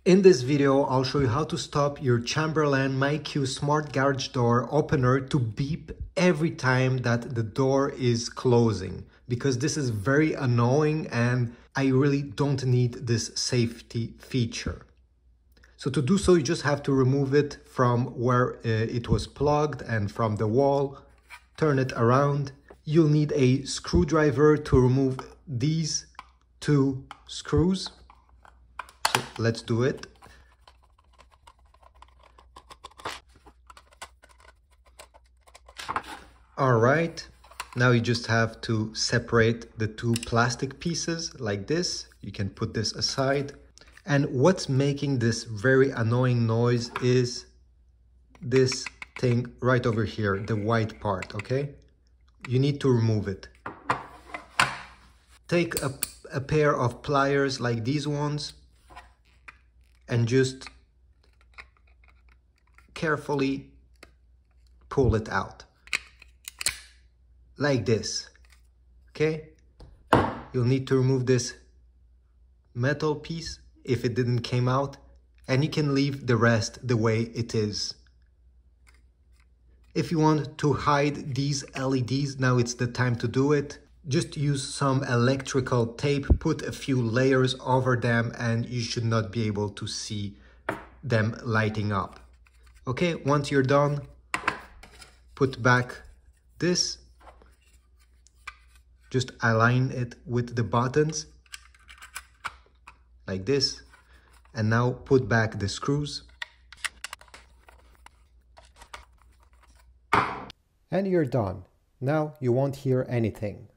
In this video, I'll show you how to stop your Chamberlain myQ Smart Garage Door opener to beep every time that the door is closing, because this is very annoying and I really don't need this safety feature. So to do so, you just have to remove it from where it was plugged and from the wall, turn it around. You'll need a screwdriver to remove these two screws. So let's do it. All right, now you just have to separate the two plastic pieces like this. You can put this aside. And what's making this very annoying noise is this thing right over here, the white part, okay? You need to remove it. Take a pair of pliers like these ones and just carefully pull it out. Like this, okay? You'll need to remove this metal piece if it didn't came out, and you can leave the rest the way it is. If you want to hide these LEDs, now it's the time to do it. Just use some electrical tape, put a few layers over them, and you should not be able to see them lighting up. Okay, once you're done, put back this. Just align it with the buttons like this, and now put back the screws. And you're done. Now you won't hear anything.